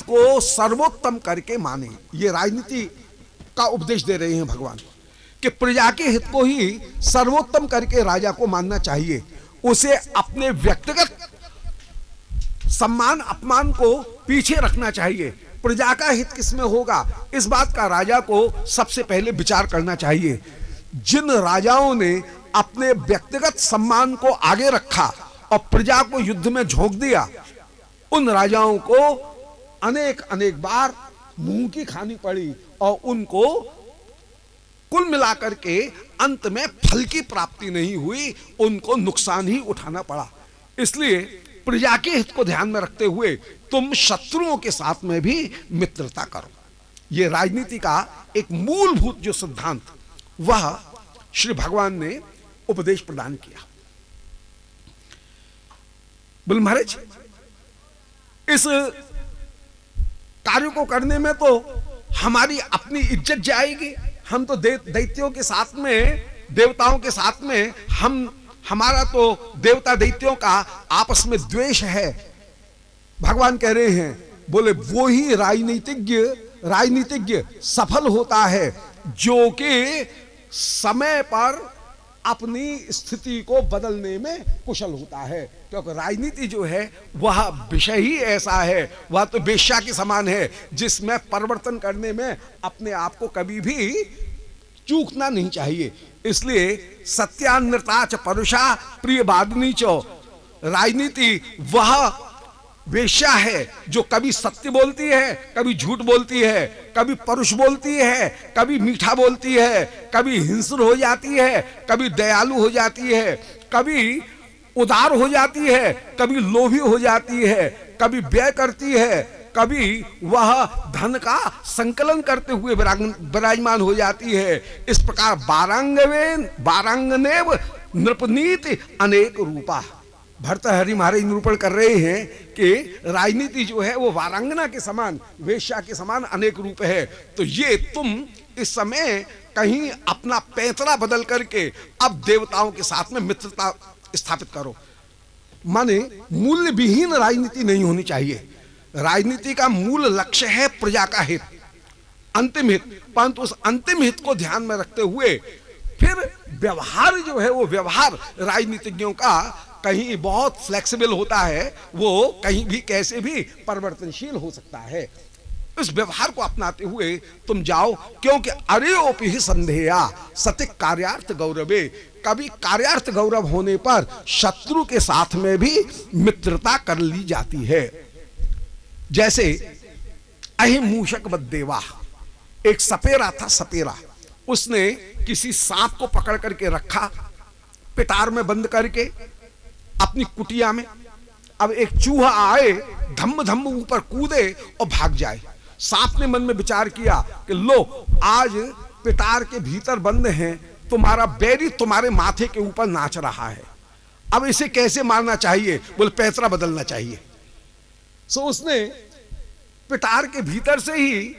को सर्वोत्तम करके माने। ये राजनीति का उपदेश दे रहे हैं भगवान कि प्रजा के हित को ही सर्वोत्तम करके राजा को मानना चाहिए। उसे अपने व्यक्तिगत सम्मान अपमान को पीछे रखना चाहिए। प्रजा का हित किसमें होगा, इस बात का राजा को सबसे पहले विचार करना चाहिए। जिन राजाओं ने अपने व्यक्तिगत सम्मान को आगे रखा और प्रजा को युद्ध में झोंक दिया, उन राजाओं को अनेक अनेक बार मुंह की खानी पड़ी और उनको कुल मिलाकर के अंत में फल की प्राप्ति नहीं हुई, उनको नुकसान ही उठाना पड़ा। इसलिए प्रजा के हित को ध्यान में रखते हुए तुम शत्रुओं के साथ में भी मित्रता करो। यह राजनीति का एक मूलभूत जो सिद्धांत, वह श्री भगवान ने उपदेश प्रदान किया। बोल महाराज, इस कार्य को करने में तो हमारी अपनी इज्जत जाएगी। हम तो दैत्यों के साथ में, देवताओं के साथ में, हमारा तो देवता दैत्यों का आपस में द्वेष है। भगवान कह रहे हैं, बोले वो ही राजनीतिज्ञ सफल होता है जो कि समय पर अपनी स्थिति को बदलने में कुशल होता है। क्योंकि राजनीति जो है वह विषय ही ऐसा है, वह तो वेश्या के समान है, जिसमें परिवर्तन करने में अपने आप को कभी भी चूकना नहीं चाहिए। इसलिए सत्यान्नता च परुषा प्रिय बादनी चो, राजनीति वह वेश्या है जो कभी सत्य बोलती है, कभी झूठ बोलती है, कभी परुष बोलती है, कभी मीठा बोलती है, कभी हिंसुर हो जाती है, कभी दयालु हो जाती है, कभी उदार हो जाती है, कभी लोभी हो जाती है, कभी व्यय करती है, कभी वह धन का संकलन करते हुए विराजमान हो जाती है। इस प्रकार बारांगनेव नृपनीति अनेक रूपा। भर्तृहरि महाराज निरूपण कर रहे हैं कि राजनीति जो है वो वारांगना के समान, वेश्या के समान अनेक रूप है। तो ये तुम इस समय कहीं अपना पैंतरा बदल करके अब देवताओं के साथ में मित्रता स्थापित करो। माने मूल्य विहीन राजनीति नहीं होनी चाहिए। राजनीति का मूल लक्ष्य है प्रजा का हित, अंतिम हित, परंतु उस अंतिम हित को ध्यान में रखते हुए फिर व्यवहार जो है वो व्यवहार राजनीतिज्ञों का कहीं बहुत फ्लेक्सिबल होता है, वो कहीं भी कैसे भी परिवर्तनशील हो सकता है। इस व्यवहार को अपनाते हुए तुम जाओ, क्योंकि अरे ओपि ही संदेहा सत्य कार्यार्थ गौरवे। कभी कार्यार्थ गौरव होने पर शत्रु के साथ में भी मित्रता कर ली जाती है। जैसे अहि मूषक बद्देवा, एक सपेरा था, सपेरा, उसने किसी सांप को पकड़ करके रखा पिटार में बंद करके अपनी कुटिया में। अब एक चूहा आए, धम्म धम्म ऊपर कूदे और भाग जाए। सांप ने मन में विचार किया कि लो, आज पिटार के भीतर बंद हैं, तुम्हारा बैरी तुम्हारे माथे के ऊपर नाच रहा है, अब इसे कैसे मारना चाहिए? बोले पैंतरा बदलना चाहिए। सो उसने पिटार के भीतर से ही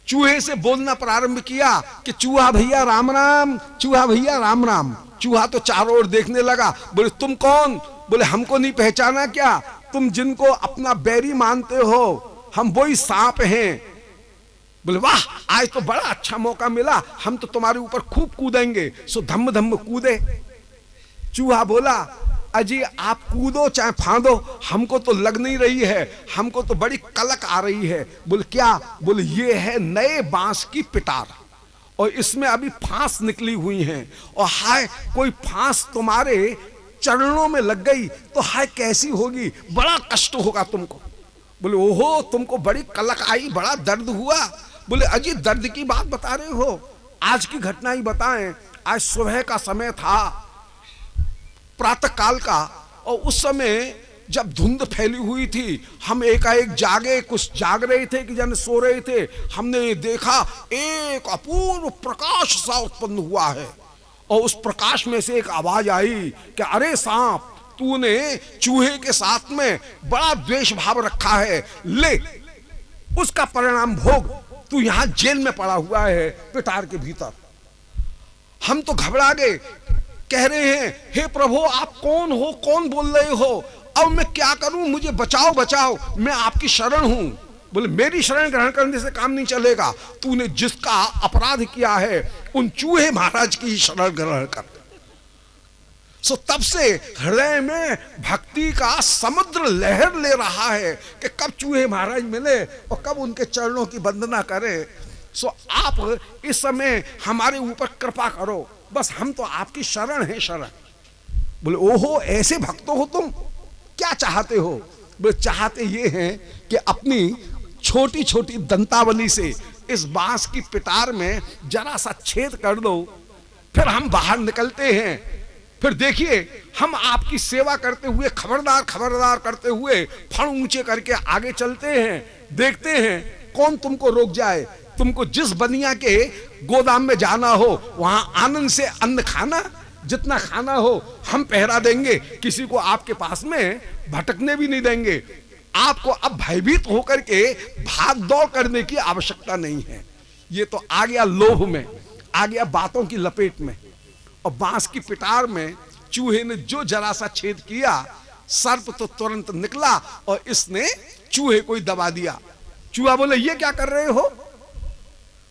चूहे से बोलना प्रारंभ किया कि चूहा भैया राम राम, चूहा भैया राम राम। चूहा तो चारों ओर देखने लगा। बोले तुम कौन? बोले हमको नहीं पहचाना क्या? तुम जिनको अपना बैरी मानते हो, हम वही सांप हैं। बोले वाह, आज तो बड़ा अच्छा मौका मिला, हम तो तुम्हारे ऊपर खूब कूदेंगे। सो धम्म धम्म कूदे। चूहा बोला अजी आप कूदो चाहे फांदो, हमको तो लग नहीं रही है, हमको तो बड़ी कलक आ रही है। बोले क्या? बोले ये है नए बांस की पिटार और इसमें अभी फांस निकली हुई हैं, और हाय कोई फांस तुम्हारे चरणों में लग गई तो हाय कैसी होगी, बड़ा कष्ट होगा तुमको। बोले ओहो, तुमको बड़ी कलक आई, बड़ा दर्द हुआ? बोले अजी दर्द की बात बता रहे हो, आज की घटना ही बताएं। आज सुबह का समय था, प्रातः काल का, और उस समय जब धुंध फैली हुई थी, हम एकाएक जागे, कुछ जाग रहे थे कि जन सो रहे थे। हमने देखा एक अपूर्व प्रकाश सा उत्पन्न हुआ है, और उस प्रकाश में से एक आवाज आई कि अरे सांप, तूने चूहे के साथ में बड़ा द्वेष भाव रखा है, ले उसका परिणाम भोग, तू यहां जेल में पड़ा हुआ है पिटार के भीतर। हम तो घबरा गए, कह रहे हैं हे प्रभु आप कौन हो, कौन बोल रहे हो, अब मैं क्या करूं, मुझे बचाओ बचाओ, मैं आपकी शरण हूं। बोले मेरी शरण ग्रहण करने से काम नहीं चलेगा, तूने जिसका अपराध किया है उन चूहे महाराज की शरण ग्रहण कर। सो तब से हृदय में भक्ति का समुद्र लहर ले रहा है कि कब चूहे महाराज मिले और कब उनके चरणों की वंदना करें। सो आप इस समय हमारे ऊपर कृपा करो, बस हम तो आपकी शरण है, शरण। बोले ओहो ऐसे भक्त हो तुम, क्या चाहते हो? बोले चाहते ये हैं कि अपनी छोटी छोटी दंतावली से इस बांस की पिटार में जरा सा छेद कर दो, फिर हम बाहर निकलते हैं, फिर देखिए हम आपकी सेवा करते हुए खबरदार खबरदार करते हुए फण ऊंचे करके आगे चलते हैं, देखते हैं कौन तुमको रोक जाए। तुमको जिस बनिया के गोदाम में जाना हो वहां आनंद से अन्न खाना, जितना खाना हो हम पहरा देंगे, किसी को आपके पास में भटकने भी नहीं देंगे। आपको अब भयभीत होकर के भाग दौड़ करने की आवश्यकता नहीं है। ये तो आ गया लोभ में, आ गया बातों की लपेट में, और बांस की पिटार में चूहे ने जो जरा सा छेद किया, सर्प तो तुरंत निकला और इसने चूहे को ही दबा दिया। चूहा बोले ये क्या कर रहे हो?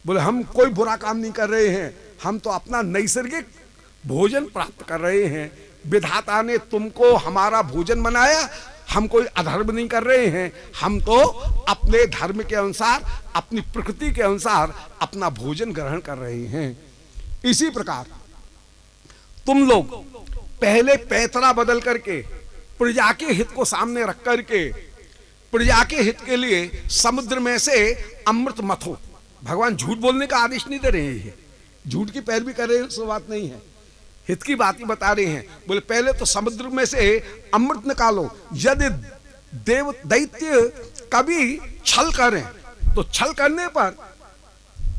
बोले हम कोई बुरा काम नहीं कर रहे हैं, हम तो अपना नैसर्गिक भोजन प्राप्त कर रहे हैं। विधाता ने तुमको हमारा भोजन बनाया, हम कोई अधर्म नहीं कर रहे हैं, हम तो अपने धर्म के अनुसार, अपनी प्रकृति के अनुसार अपना भोजन ग्रहण कर रहे हैं। इसी प्रकार तुम लोग पहले पैतरा बदल करके प्रजा के हित को सामने रख करके प्रजा के हित के लिए समुद्र में से अमृत मथो। भगवान झूठ बोलने का आदेश नहीं दे रहे हैं, झूठ की पैरवी कर रहे सो बात नहीं है, हित की बात ही बता रहे हैं। बोले पहले तो समुद्र में से अमृत निकालो, यदि देव दैत्य कभी छल करें तो छल करने पर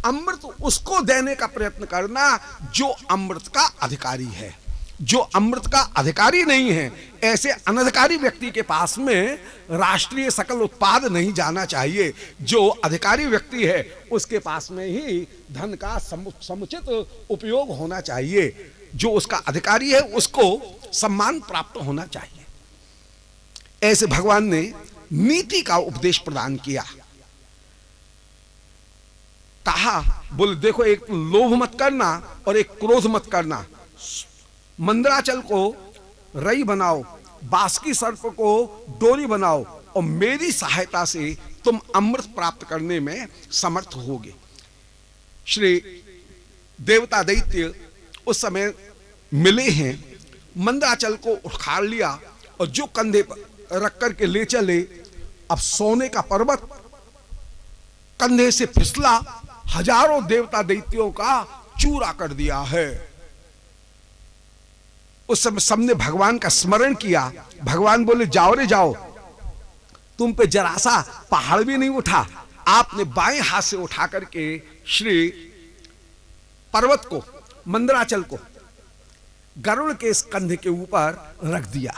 अमृत उसको देने का प्रयत्न करना जो अमृत का अधिकारी है। जो अमृत का अधिकारी नहीं है, ऐसे अनधिकारी व्यक्ति के पास में राष्ट्रीय सकल उत्पाद नहीं जाना चाहिए। जो अधिकारी व्यक्ति है उसके पास में ही धन का समुचित उपयोग होना चाहिए। जो उसका अधिकारी है उसको सम्मान प्राप्त होना चाहिए। ऐसे भगवान ने नीति का उपदेश प्रदान किया। कहा बोले देखो, एक लोभ मत करना और एक क्रोध मत करना। मंदराचल को रई बनाओ, बासुकी सर्प को डोरी बनाओ और मेरी सहायता से तुम अमृत प्राप्त करने में समर्थ होगे। श्री देवता दैत्य उस समय मिले हैं, मंदराचल को उखाड़ लिया और जो कंधे पर रख करके ले चले। अब सोने का पर्वत कंधे से फिसला, हजारों देवता दैत्यों का चूरा कर दिया है। उस समय सबने भगवान का स्मरण किया। भगवान बोले जाओ रे जाओ, तुम पे जरा सा पहाड़ भी नहीं उठा। आपने बाएं हाथ से उठा करके श्री पर्वत को, मंदराचल को गरुड़ के इस कंधे के ऊपर रख दिया।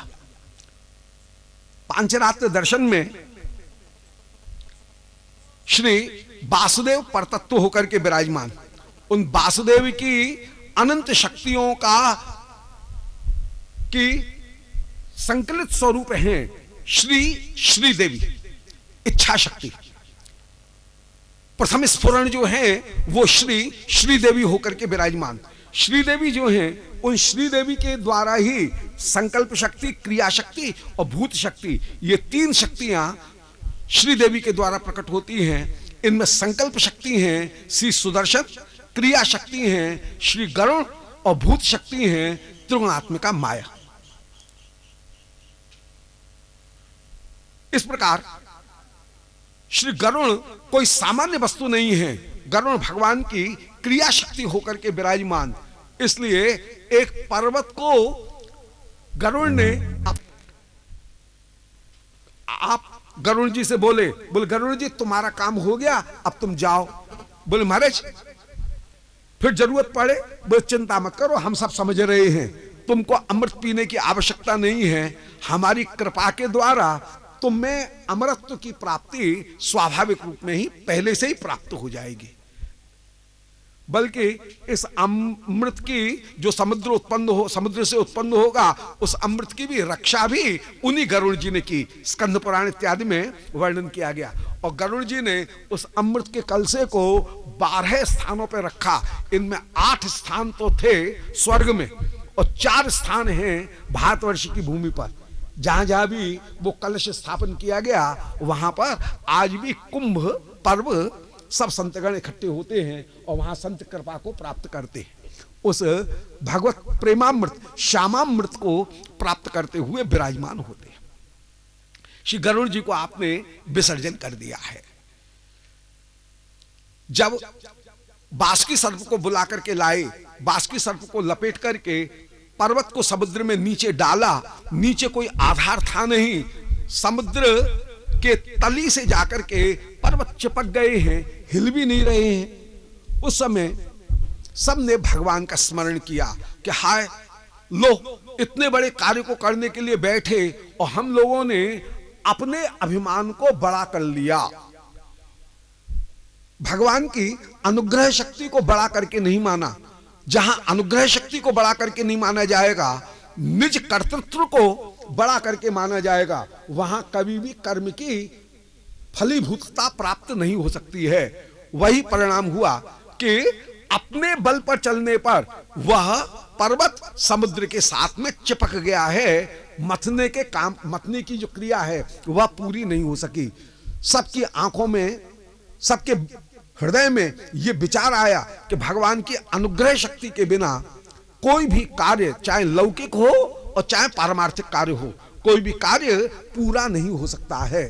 पांचरात्र दर्शन में श्री वासुदेव परतत्व होकर के विराजमान, उन वासुदेव की अनंत शक्तियों का की संकलित स्वरूप हैं श्री देवी इच्छा शक्ति। प्रथम स्फुरण जो है वो श्री देवी होकर के विराजमान। श्री देवी जो हैं उन श्री देवी के द्वारा ही संकल्प शक्ति, क्रिया शक्ति और भूत शक्ति, ये तीन शक्तियां श्री देवी के द्वारा प्रकट होती हैं। इनमें संकल्प शक्ति हैं श्री सुदर्शन, क्रिया शक्ति हैं श्री गरुड़ और भूत शक्ति हैं त्रिगुणात्मिका माया। इस प्रकार श्री गरुड़ कोई सामान्य वस्तु नहीं है, गरुड़ भगवान की क्रिया शक्ति होकर के विराजमान। इसलिए एक पर्वत को गरुड़ ने आप गरुड़ जी से बोले गरुड़ जी तुम्हारा काम हो गया, अब तुम जाओ। बोले महाराज फिर जरूरत पड़े, बोले चिंता मत करो, हम सब समझ रहे हैं, तुमको अमृत पीने की आवश्यकता नहीं है। हमारी कृपा के द्वारा तुम्हें अमरत्व की प्राप्ति स्वाभाविक रूप में ही पहले से ही प्राप्त हो जाएगी। बल्कि इस अमृत की जो समुद्र से उत्पन्न होगा, उस अमृत की भी रक्षा भी उन्हीं गरुड़ जी ने की। स्कंद पुराण इत्यादि में वर्णन किया गया। और गरुड़ जी ने उस अमृत के कलसे को 12 स्थानों पर रखा। इनमें 8 स्थान तो थे स्वर्ग में और 4 स्थान हैं भारतवर्ष की भूमि पर। जहां जहां भी वो कलश स्थापन किया गया, वहां पर आज भी कुंभ पर्व सब संतगण इकट्ठे होते हैं और वहां संत कृपा को प्राप्त करते हैं। उस भगवत प्रेमामृत श्यामामृत को प्राप्त करते हुए विराजमान होते हैं। श्री गरुड़ जी को आपने विसर्जन कर दिया है। जब बासुकी सर्प को बुला करके लाए, बासुकी सर्प को लपेट करके पर्वत को समुद्र में नीचे डाला, नीचे कोई आधार था नहीं, समुद्र के तली से जाकर के पर्वत चिपक गए हैं, हिल भी नहीं रहे हैं। उस समय सबने भगवान का स्मरण किया कि हाय लो, इतने बड़े कार्य को करने के लिए बैठे और हम लोगों ने अपने अभिमान को बड़ा कर लिया। भगवान की अनुग्रह शक्ति को बड़ा करके नहीं माना। जहां अनुग्रह शक्ति को बड़ा करके नहीं माना जाएगा, निज कर्तृत्व को बड़ा करके माना जाएगा, वहां कभी भी कर्म की फलीभूतता प्राप्त नहीं हो सकती है। वही परिणाम हुआ कि अपने बल पर चलने पर वह पर्वत समुद्र के साथ में चिपक गया है। मथने की जो क्रिया है वह पूरी नहीं हो सकी। सबकी आंखों में, सबके हृदय में यह विचार आया कि भगवान की अनुग्रह शक्ति के बिना कोई भी कार्य, चाहे लौकिक हो और चाहे पारमार्थिक कार्य हो, कोई भी कार्य पूरा नहीं हो सकता है।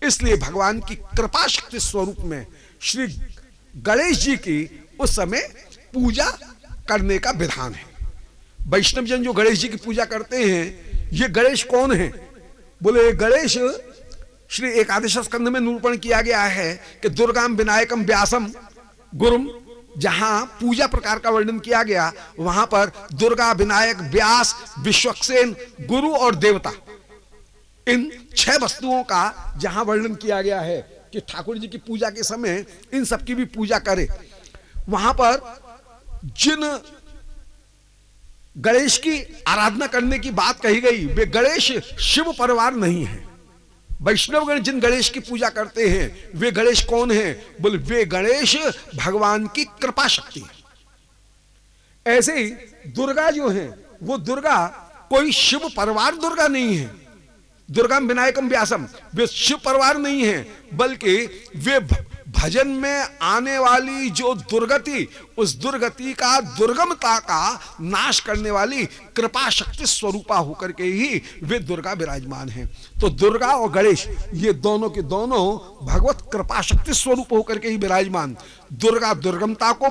इसलिए भगवान की कृपा शक्ति स्वरूप में श्री गणेश जी की उस समय पूजा करने का विधान है। वैष्णव जन जो गणेश जी की पूजा करते हैं, ये गणेश कौन है? बोले गणेश श्री एकादश स्कंध में निरूपण किया गया है कि दुर्गाम विनायकम व्यासम गुरुम। जहां पूजा प्रकार का वर्णन किया गया, वहां पर दुर्गा, विनायक, व्यास, विश्वक्सेन, गुरु और देवता, इन 6 वस्तुओं का जहां वर्णन किया गया है कि ठाकुर जी की पूजा के समय इन सबकी भी पूजा करे। वहां पर जिन गणेश की आराधना करने की बात कही गई, वे गणेश शिव परिवार नहीं है। वैष्णवगण जिन गणेश की पूजा करते हैं, वे गणेश कौन हैं? बोले वे गणेश भगवान की कृपा शक्ति है। ऐसे ही दुर्गा जो है, वो दुर्गा कोई शिव परिवार दुर्गा नहीं है। दुर्गा विनायकम व्यासम, वे शिव परिवार नहीं है, बल्कि वे भजन में आने वाली जो दुर्गति, उस दुर्गति का, दुर्गमता का नाश करने वाली कृपा शक्ति स्वरूपा होकर के ही वे दुर्गा विराजमान हैं। तो दुर्गा और गणेश ये दोनों के दोनों भगवत कृपा शक्ति स्वरूप होकर के ही विराजमान। दुर्गा दुर्गमता को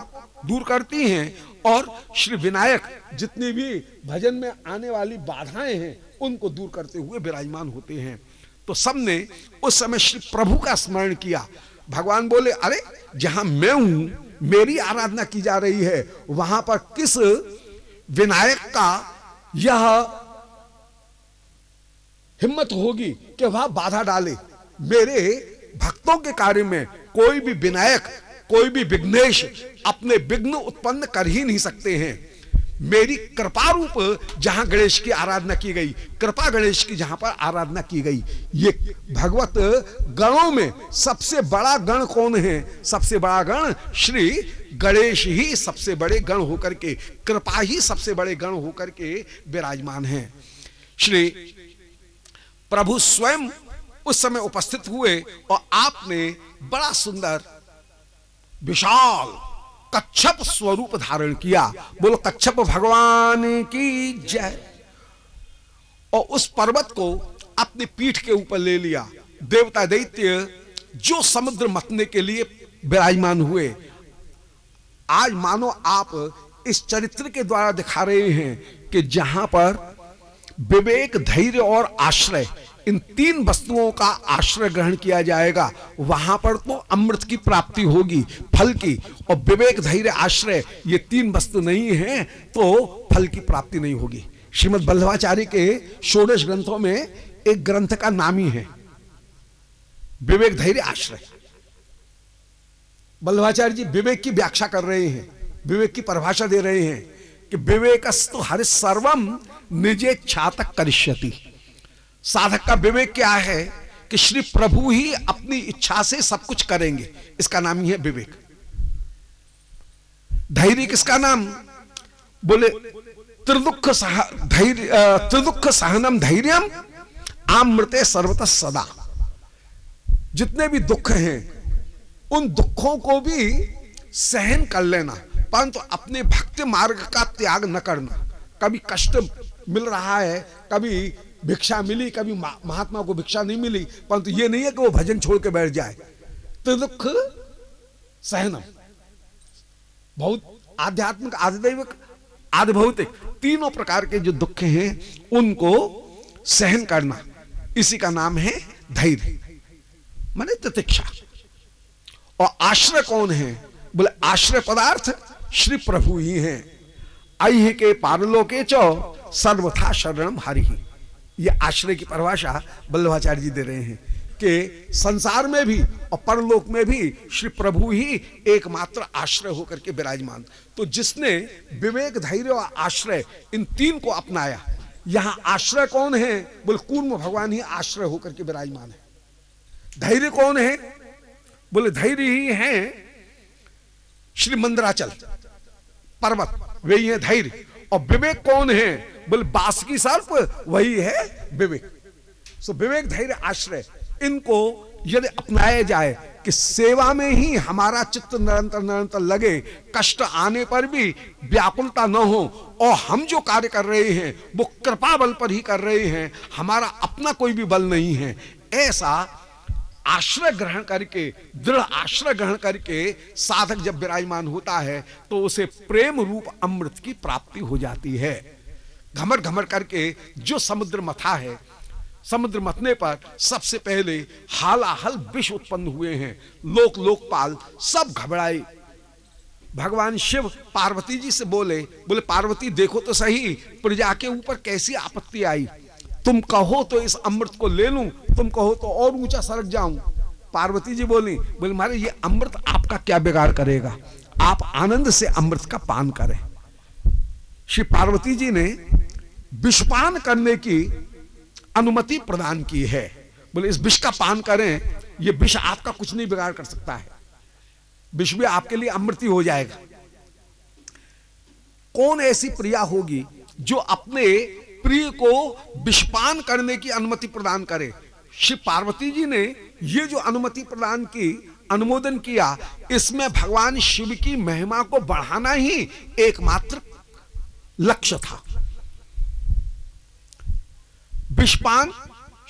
दूर करती हैं और श्री विनायक जितनी भी भजन में आने वाली बाधाएं हैं उनको दूर करते हुए विराजमान होते हैं। तो सबने उस समय श्री प्रभु का स्मरण किया। भगवान बोले अरे जहां मैं हूं, मेरी आराधना की जा रही है, वहां पर किस विनायक का यह हिम्मत होगी कि वह बाधा डाले? मेरे भक्तों के कार्य में कोई भी विनायक, कोई भी विघ्नेश अपने विघ्न उत्पन्न कर ही नहीं सकते हैं। मेरी कृपा रूप जहां गणेश की आराधना की गई, कृपा गणेश की जहां पर आराधना की गई, ये भगवत गणों में सबसे बड़ा गण कौन है? सबसे बड़ा गण श्री गणेश ही सबसे बड़े गण होकर के, कृपा ही सबसे बड़े गण होकर के विराजमान हैं। श्री प्रभु स्वयं उस समय उपस्थित हुए और आपने बड़ा सुंदर विशाल कच्छप स्वरूप धारण किया। बोलो कच्छप भगवान की जय। और उस पर्वत को अपनी पीठ के ऊपर ले लिया। देवता दैत्य जो समुद्र मथने के लिए विराजमान हुए, आज मानो आप इस चरित्र के द्वारा दिखा रहे हैं कि जहां पर विवेक, धैर्य और आश्रय, इन 3 वस्तुओं का आश्रय ग्रहण किया जाएगा, वहां पर तो अमृत की प्राप्ति होगी, फल की। और विवेक, धैर्य, आश्रय ये 3 वस्तु नहीं है तो फल की प्राप्ति नहीं होगी। श्रीमद् वल्लभाचार्य के 16 ग्रंथों में एक ग्रंथ का नाम ही है विवेक, धैर्य, आश्रय। वल्लभाचार्य जी विवेक की व्याख्या कर रहे हैं विवेक की परिभाषा दे रहे हैं कि विवेकस्तु हरि सर्वम निजे छातक करिष्यति। साधक का विवेक क्या है कि श्री प्रभु ही अपनी इच्छा से सब कुछ करेंगे, इसका नाम ही है विवेक। धैर्य किसका नाम? बोले त्रिदुख सहनम धैर्यम आमृते सर्वतः सदा। जितने भी दुख हैं उन दुखों को भी सहन कर लेना, परंतु अपने भक्ति मार्ग का त्याग न करना। कभी कष्ट मिल रहा है, कभी भिक्षा मिली, कभी महात्मा को भिक्षा नहीं मिली, परंतु ये नहीं है कि वो भजन छोड़ के बैठ जाए। तो दुख सहनम, बहुत आध्यात्मिक, आधिदैविक, आधिभौतिक, तीनों प्रकार के जो दुख हैं उनको सहन करना, इसी का नाम है धैर्य, माने तितिक्षा। और आश्रय कौन है? बोले आश्रय पदार्थ श्री प्रभु ही हैं। ऐह के पारलोके चो सर्वथा शरणम हरि। ये आश्रय की परिभाषा वल्लभाचार्य जी दे रहे हैं कि संसार में भी और परलोक में भी श्री प्रभु ही एकमात्र आश्रय होकर के विराजमान। तो जिसने विवेक, धैर्य और आश्रय इन तीन को अपनाया, यहां आश्रय कौन है? बोले कूर्म भगवान ही आश्रय होकर के विराजमान है। धैर्य कौन है? बोले धैर्य ही है श्री मंदराचल पर्वत, वही है धैर्य। और विवेक कौन है? बोले बासुकी सर्प, वही है विवेक। सो विवेक, धैर्य, आश्रय, इनको यदि अपनाया जाए कि सेवा में ही हमारा चित्त निरंतर निरंतर लगे, कष्ट आने पर भी व्याकुलता न हो, और हम जो कार्य कर रहे हैं वो कृपा बल पर ही कर रहे हैं, हमारा अपना कोई भी बल नहीं है, ऐसा आश्रय ग्रहण करके, दृढ़ आश्रय ग्रहण करके साधक जब विराजमान होता है तो उसे प्रेम रूप अमृत की प्राप्ति हो जाती है। घमर घमर करके जो समुद्र मथा है, समुद्र मथने पर सबसे पहले हालाहल विष उत्पन्न हुए हैं, लोक लोकपाल सब घबराए। भगवान शिव पार्वती जी से बोले पार्वती देखो तो सही, प्रजा के ऊपर कैसी आपत्ति आई, तुम कहो तो इस अमृत को ले लूं, तुम कहो तो और ऊंचा सरक जाऊं। पार्वती जी बोली मारे ये अमृत आपका क्या बिगाड़ करेगा, आप आनंद से अमृत का पान करें। श्री पार्वती जी ने विषपान करने की अनुमति प्रदान की है। बोले इस विष का पान करें, ये विष आपका कुछ नहीं बिगाड़ कर सकता है, विष भी आपके लिए अमृत ही हो जाएगा। कौन ऐसी प्रिया होगी जो अपने प्रिय को विषपान करने की अनुमति प्रदान करे? श्री पार्वती जी ने ये जो अनुमति प्रदान की, अनुमोदन किया, इसमें भगवान शिव की महिमा को बढ़ाना ही एकमात्र लक्ष्य था। विषपान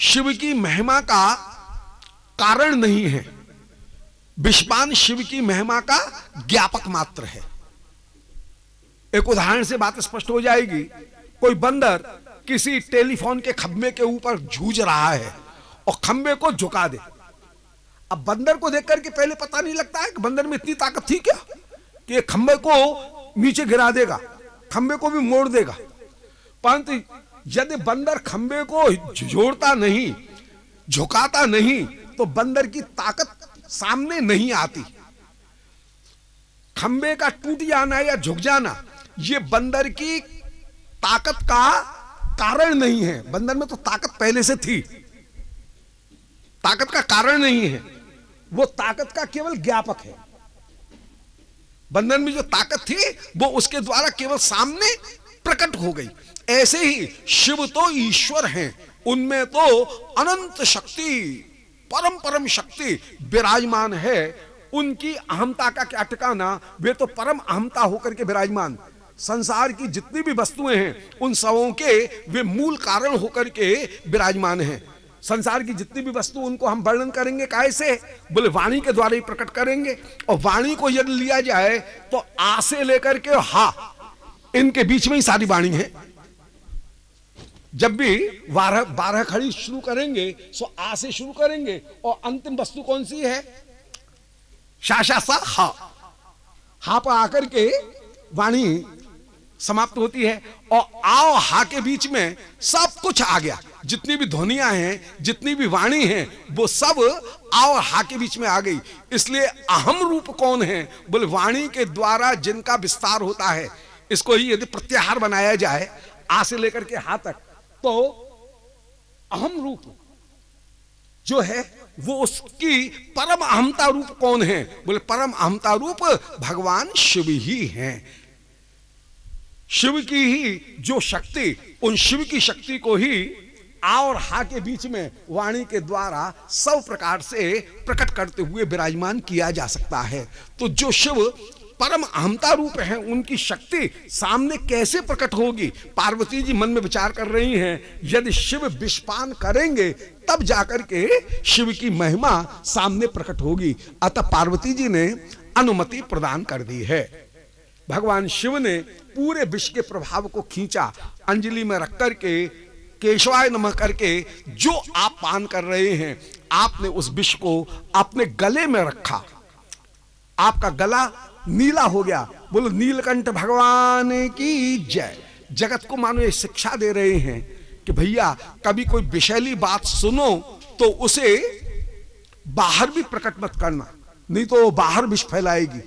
शिव की महिमा का कारण नहीं है, विषपान शिव की महिमा का ज्ञापक मात्र है। एक उदाहरण से बात स्पष्ट हो जाएगी। कोई बंदर किसी टेलीफोन के खंबे के ऊपर जूझ रहा है और खंबे को झुका दे। अब बंदर को देख करके पहले पता नहीं लगता है कि बंदर में इतनी ताकत थी क्या कि खंबे को नीचे गिरा देगा, खंबे को भी मोड़ देगा। परंतु यदि बंदर खंबे को जोड़ता नहीं, झुकाता नहीं, तो बंदर की ताकत सामने नहीं आती। खंबे का टूट जाना या झुक जाना ये बंदर की ताकत का कारण नहीं है। बंदर में तो ताकत पहले से थी, ताकत का कारण नहीं है, वो ताकत का केवल ज्ञापक है। बंदर में जो ताकत थी वो उसके द्वारा केवल सामने प्रकट हो गई। ऐसे ही शिव तो ईश्वर हैं, उनमें तो अनंत शक्ति, परम परम शक्ति विराजमान है। उनकी अहमता का क्या ठिकाना, वे तो परम अहमता होकर के विराजमान। संसार की जितनी भी वस्तुएं हैं उन सबों के वे मूल कारण होकर के विराजमान हैं। संसार की जितनी भी वस्तु, उनको हम वर्णन करेंगे काहे से? बोले वाणी के द्वारा ही प्रकट करेंगे। और वाणी को यदि लिया जाए तो आ से लेकर के हा, इनके बीच में ही सारी वाणी है। जब भी 12 खड़ी शुरू करेंगे सो आ से शुरू करेंगे, और अंतिम वस्तु कौन सी है? शाशा सा हा, हा पर आकर के वाणी समाप्त होती है। और आओ हा के बीच में सब कुछ आ गया। जितनी भी ध्वनियां हैं, जितनी भी वाणी हैं, वो सब आ और हा के बीच में आ गई। इसलिए अहम रूप कौन है? बोले वाणी के द्वारा जिनका विस्तार होता है। इसको ही यदि प्रत्याहार बनाया जाए आ से लेकर के हा तक, तो अहम रूप जो है वो उसकी परम अहमता रूप कौन है? बोले परम अहमता रूप भगवान शिव ही हैं। शिव की ही जो शक्ति, उन शिव की शक्ति को ही आ और हा के बीच में वाणी के द्वारा सब प्रकार से प्रकट करते हुए विराजमान किया जा सकता है। तो जो शिव परम अहमता रूप है, उनकी शक्ति सामने कैसे प्रकट होगी? पार्वती जी मन में विचार कर रही हैं, यदि शिव विषपान करेंगे तब जाकर के शिव की महिमा सामने प्रकट होगी। अतः पार्वती जी ने अनुमति प्रदान कर दी है। भगवान शिव ने पूरे विष के प्रभाव को खींचा, अंजलि में रख करके केशवाय नमः करके जो आप पान कर रहे हैं, आपने उस विष को अपने गले में रखा, आपका गला नीला हो गया। बोलो नीलकंठ भगवान की जय। जगत को मानो ये शिक्षा दे रहे हैं कि भैया कभी कोई विषैली बात सुनो तो उसे बाहर भी प्रकट मत करना, नहीं तो बाहर विष फैलाएगी।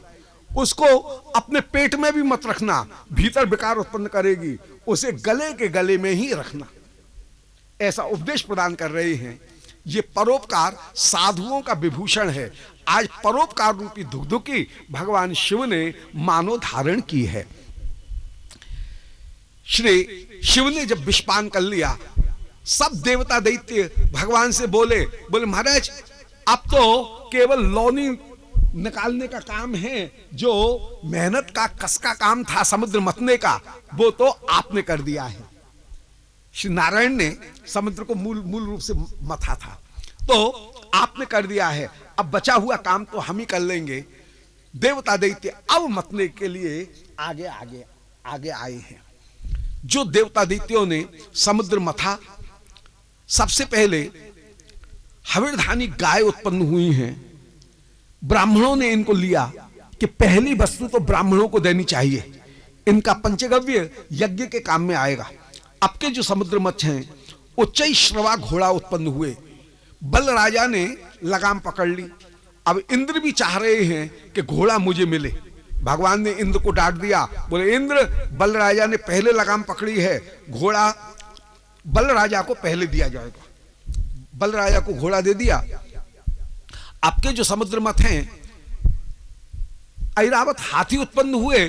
उसको अपने पेट में भी मत रखना, भीतर विकार उत्पन्न करेगी। उसे गले के गले में ही रखना, ऐसा उपदेश प्रदान कर रहे हैं। ये परोपकार साधुओं का विभूषण है। आज परोपकार रूपी धुकधुकी भगवान शिव ने मानो धारण की है। श्री शिव ने जब विषपान कर लिया, सब देवता दैत्य भगवान से बोले महाराज अब तो केवल लौनी निकालने का काम है, जो मेहनत का कस का काम था समुद्र मतने का, वो तो आपने कर दिया है। श्री नारायण ने समुद्र को मूल रूप से मथा था, तो आपने कर दिया है। अब बचा हुआ काम तो हम ही कर लेंगे। देवता दैत्य अब मतने के लिए आगे आगे आगे आए हैं। जो देवता दैत्यों ने समुद्र मथा, सबसे पहले हविर्धानी गाय उत्पन्न हुई हैं। ब्राह्मणों ने इनको लिया कि पहली वस्तु तो ब्राह्मणों को देनी चाहिए, इनका पंचगव्य यज्ञ के काम में आएगा। अब के जो समुद्र मत्छ हैं, उच्चई श्रवा घोड़ा उत्पन्न हुए। बल राजा ने लगाम पकड़ ली। अब इंद्र भी चाह रहे हैं कि घोड़ा मुझे मिले। भगवान ने इंद्र को डांट दिया, बोले इंद्र बल राजा ने पहले लगाम पकड़ी है, घोड़ा बल राजा को पहले दिया जाएगा। बल राजा को घोड़ा दे दिया। आपके जो समुद्र मथ हैं, ऐरावत हाथी उत्पन्न हुए,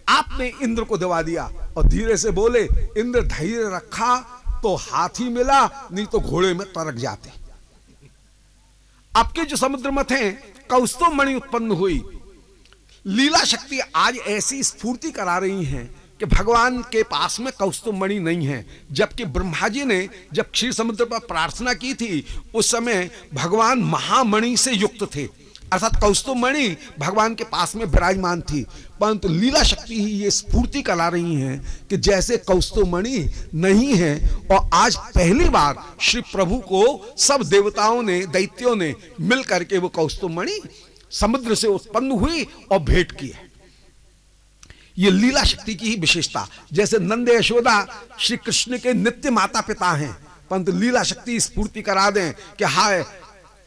आपने इंद्र को दबा दिया और धीरे से बोले इंद्र धैर्य रखा तो हाथी मिला, नहीं तो घोड़े में तरक जाते। आपके जो समुद्र मथ हैं, कौस्तुभ मणि उत्पन्न हुई। लीला शक्ति आज ऐसी स्फूर्ति करा रही हैं कि भगवान के पास में कौस्तुभ मणि नहीं है, जबकि ब्रह्मा जी ने जब क्षीर समुद्र पर प्रार्थना की थी उस समय भगवान महामणि से युक्त थे, अर्थात कौस्तुभ मणि भगवान के पास में विराजमान थी। परंतु लीला शक्ति ही ये स्फूर्ति करा रही हैं कि जैसे कौस्तुभ मणि नहीं है। और आज पहली बार श्री प्रभु को सब देवताओं ने, दैत्यों ने मिल करके वो कौस्तुभ मणि समुद्र से उत्पन्न हुई और भेंट की है। ये लीला शक्ति की ही विशेषता। जैसे नंद यशोदा श्री कृष्ण के नित्य माता पिता हैं, परंतु लीला शक्ति स्फूर्ति करा दें कि हाय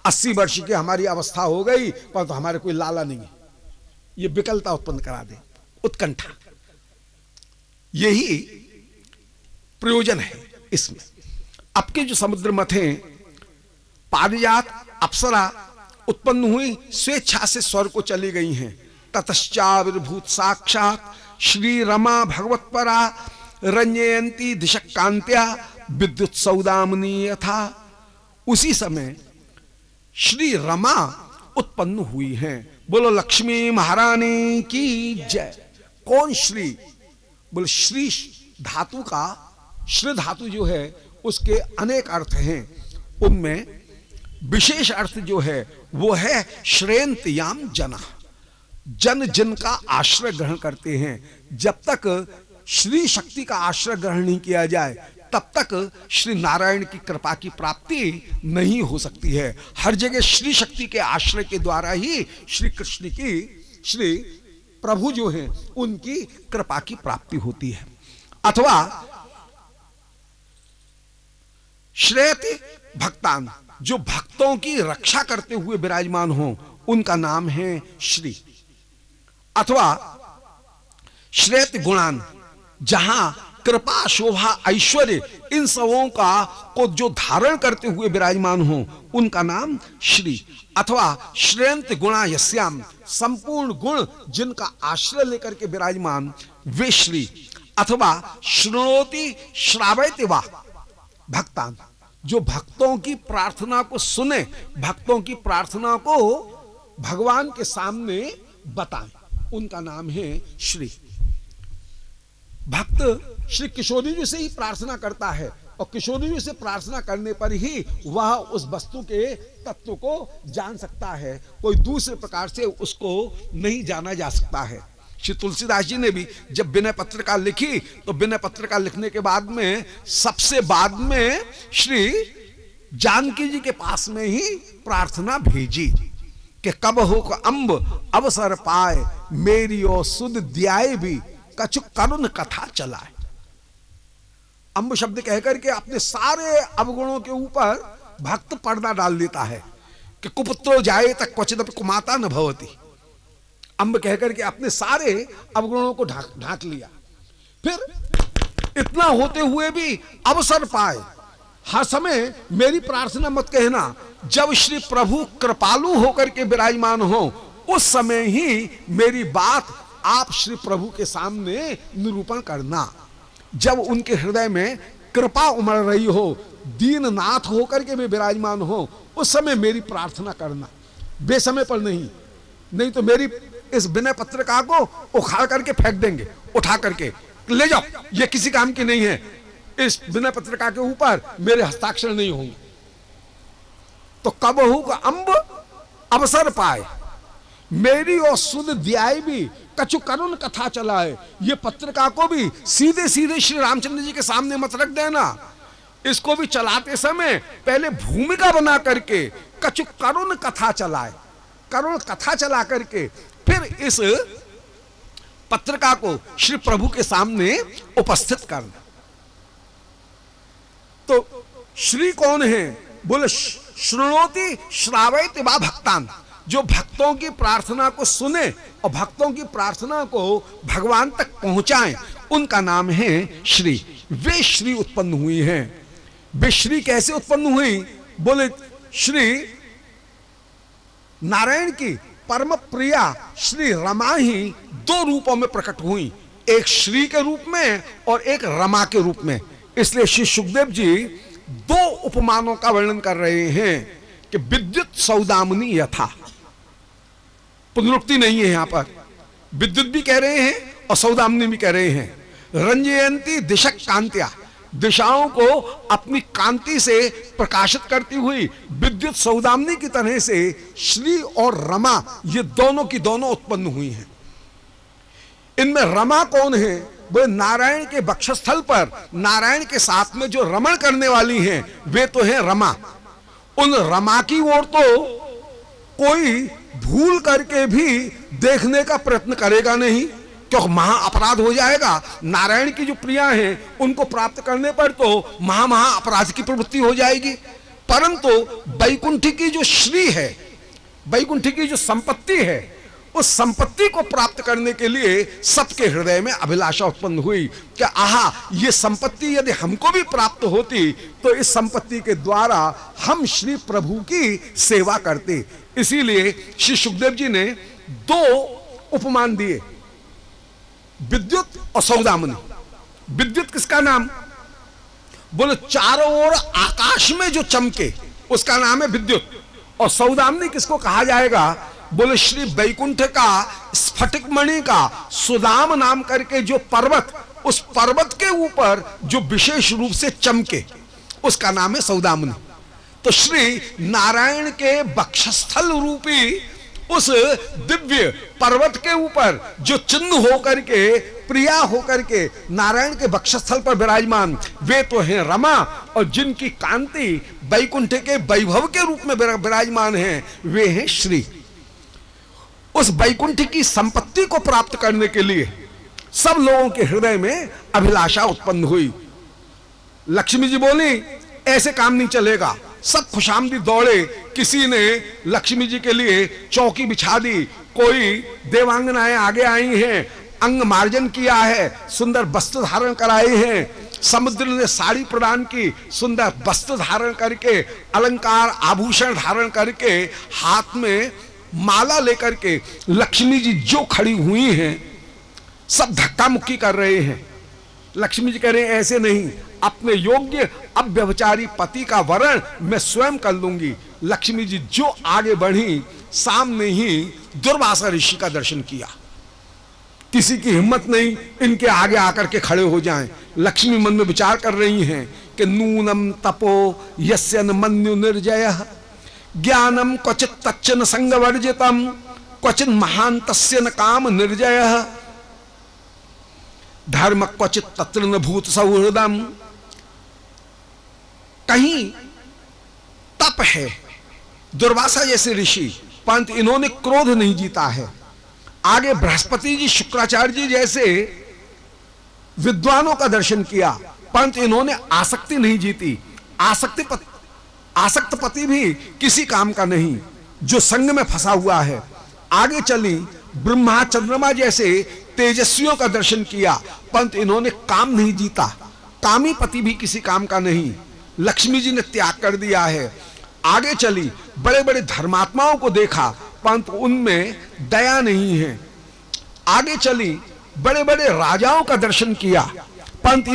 80 वर्ष की हमारी अवस्था हो गई परंतु हमारे कोई लाला नहीं है, ये विकलता उत्पन्न करा दे, उत्कंठा। यही प्रयोजन है इसमें। अब के जो समुद्र मथे, पारिजात अप्सरा उत्पन्न हुई, स्वेच्छा से स्वर्ग को चली गई हैं। ततश्चाविर्भूत साक्षात श्री रमा भगवत्परा रंजयंती दिशक कांत्या विद्युत सौदामनी यथा। उसी समय श्री रमा उत्पन्न हुई हैं। बोलो लक्ष्मी महारानी की जय। कौन श्री? बोलो श्री धातु का, श्री धातु जो है उसके अनेक अर्थ हैं, उनमें विशेष अर्थ जो है वो है श्रेयंतयाम जना, जन जिनका आश्रय ग्रहण करते हैं। जब तक श्री शक्ति का आश्रय ग्रहण नहीं किया जाए तब तक श्री नारायण की कृपा की प्राप्ति नहीं हो सकती है। हर जगह श्री शक्ति के आश्रय के द्वारा ही श्री कृष्ण की, श्री प्रभु जो हैं उनकी कृपा की प्राप्ति होती है। अथवा श्रेयते भक्तान, जो भक्तों की रक्षा करते हुए विराजमान हो, उनका नाम है श्री। अथवा श्रेयत गुणान, जहां कृपा शोभा ऐश्वर्य इन सबों का को जो धारण करते हुए विराजमान हो, उनका नाम श्री। अथवा श्रेयंत गुणा यस्याम, संपूर्ण गुण जिनका आश्रय लेकर के विराजमान, वे श्री। अथवा श्रृणोति श्रावयति वा भक्तान, जो भक्तों की प्रार्थना को सुने, भक्तों की प्रार्थना को भगवान के सामने बताएं, उनका नाम है श्री। भक्त श्री किशोरी जी से ही प्रार्थना करता है, और किशोरी जी से प्रार्थना करने पर ही वह उस वस्तु के तत्व को जान सकता है, कोई दूसरे प्रकार से उसको नहीं जाना जा सकता है। श्री तुलसीदास जी ने भी जब विनय पत्रिका लिखी, तो विनय पत्रिका लिखने के बाद में सबसे बाद में श्री जानकी जी के पास में ही प्रार्थना भेजी कि कब हो अम्ब अवसर पाए, मेरी ओ सुध दियाए भी कछु करुण कथा चलाए। अम्ब शब्द कहकर के अपने सारे अवगुणों के ऊपर भक्त पर्दा डाल देता है कि कुपुत्रो जाए तक क्वचिदपि कुमाता न भवती। अम्ब कहकर के अपने सारे अवगुणों को ढांक लिया। फिर इतना होते हुए भी अवसर पाए, हर समय मेरी प्रार्थना मत कहना, जब श्री प्रभु कृपालु होकर के विराजमान हो, उस समय ही मेरी बात आप श्री प्रभु के सामने निरूपण करना। जब उनके हृदय में कृपा उमड़ रही हो, दीननाथ होकर के वे विराजमान हो, उस समय मेरी प्रार्थना करना, बेसमय पर नहीं। नहीं तो मेरी इस विनय पत्रिका को उखाड़ करके फेंक देंगे, उठा करके ले जाओ, ये किसी काम की नहीं है, इस विनय पत्रिका के ऊपर मेरे हस्ताक्षर नहीं होंगे। तो कब होगा अम्ब अवसर पाए, मेरी और सुध दियाई भी कछु करुण कथा चलाए। ये पत्रिका को भी सीधे सीधे श्री रामचंद्र जी के सामने मत रख देना, इसको भी चलाते समय पहले भूमिका बना करके कछु करुण कथा चलाए, करुण कथा चला करके फिर इस पत्रिका को श्री प्रभु के सामने उपस्थित करना। तो श्री कौन है? बोले श्रृणोति श्रावयति वा भक्तान, जो भक्तों की प्रार्थना को सुने और भक्तों की प्रार्थना को भगवान तक पहुंचाएं, उनका नाम है श्री। वे श्री उत्पन्न हुई हैं। वे श्री कैसे उत्पन्न हुई? बोले श्री नारायण की परम प्रिया श्री रमा ही दो रूपों में प्रकट हुई, एक श्री के रूप में और एक रमा के रूप में। इसलिए श्री सुखदेव जी दो उपमानों का वर्णन कर रहे हैं कि विद्युत सौदामिनी यथा, पुनरुक्ति नहीं है यहां पर, विद्युत भी कह रहे हैं और सौदामिनी भी कह रहे हैं। रंजयंती दिशक कांत्या, दिशाओं को अपनी कांति से प्रकाशित करती हुई विद्युत सौदामिनी की तरह से श्री और रमा ये दोनों की दोनों उत्पन्न हुई हैं। इनमें रमा कौन है? वो नारायण के वक्षस्थल पर नारायण के साथ में जो रमण करने वाली हैं, वे तो हैं रमा। उन रमा की ओर तो कोई भूल करके भी देखने का प्रयत्न करेगा नहीं, क्योंकि महा अपराध हो जाएगा। नारायण की जो प्रिया हैं उनको प्राप्त करने पर तो महा अपराध की प्रवृत्ति हो जाएगी। परंतु वैकुंठ की जो श्री है, वैकुंठ की जो संपत्ति है, उस संपत्ति को प्राप्त करने के लिए सबके हृदय में अभिलाषा उत्पन्न हुई कि आहा, ये संपत्ति यदि हमको भी प्राप्त होती तो इस संपत्ति के द्वारा हम श्री प्रभु की सेवा करते। इसीलिए श्री सुखदेव जी ने दो उपमान दिए, विद्युत और सौदामिनी। विद्युत किसका नाम? बोले चारों ओर आकाश में जो चमके उसका नाम है विद्युत। और सौदामिनी किसको कहा जाएगा? बोले श्री वैकुंठ का स्फटिक मणि का सुदाम नाम करके जो पर्वत, उस पर्वत के ऊपर जो विशेष रूप से चमके उसका नाम है सौदामिनी। तो श्री नारायण के वक्षस्थल रूपी उस दिव्य पर्वत के ऊपर जो चिन्ह होकर के, प्रिया होकर के नारायण के वक्षस्थल पर विराजमान, वे तो हैं रमा, और जिनकी कांति वैकुंठ के वैभव के रूप में विराजमान हैं, वे हैं श्री। उस वैकुंठ की संपत्ति को प्राप्त करने के लिए सब लोगों के हृदय में अभिलाषा उत्पन्न हुई। लक्ष्मी जी बोली, ऐसे काम नहीं चलेगा। सब खुशामदी दौड़े, किसी ने लक्ष्मी जी के लिए चौकी बिछा दी, कोई देवांगनाएं आगे आई हैं, अंग मार्जन किया है, सुंदर वस्त्र धारण कराए हैं, समुद्र ने साड़ी प्रदान की, सुंदर वस्त्र धारण करके, अलंकार आभूषण धारण करके, हाथ में माला लेकर के लक्ष्मी जी जो खड़ी हुई हैं, सब धक्का मुक्की कर रहे हैं। लक्ष्मी जी कह रहे हैं ऐसे नहीं, अपने योग्य अव्यभिचारी पति का वरण मैं स्वयं कर लूंगी। लक्ष्मी जी जो आगे बढ़ी, सामने ही दुर्वासा ऋषि का दर्शन किया। किसी की हिम्मत नहीं इनके आगे आकर के खड़े हो जाएं। लक्ष्मी मन में विचार कर रही हैं कि नूनम तपो यस्य न मन्यु निर्जयः ज्ञानम क्वचित तच्चन संगवर्जितम क्वचिन महान तस्य न काम निर्जयः धर्म क्वचित तत्र न भूत सौहृदम। कहीं तप है दुर्वासा जैसे ऋषि, परंतु इन्होंने क्रोध नहीं जीता है। आगे बृहस्पति जी शुक्राचार्य जी जैसे विद्वानों का दर्शन किया, परंतु इन्होंने आसक्ति नहीं जीती। आसक्त पति भी किसी काम का नहीं, जो संग में फंसा हुआ है। आगे चली ब्रह्मा चंद्रमा जैसे तेजस्वियों का दर्शन किया, परंतु इन्होंने काम नहीं जीता। कामी पति भी किसी काम का नहीं, लक्ष्मी जी ने त्याग कर दिया है। आगे चली बड़े बड़े धर्मात्माओं को देखा, परंतु उनमें दया नहीं है। आगे चली बड़े बड़े राजाओं का दर्शन किया, परंतु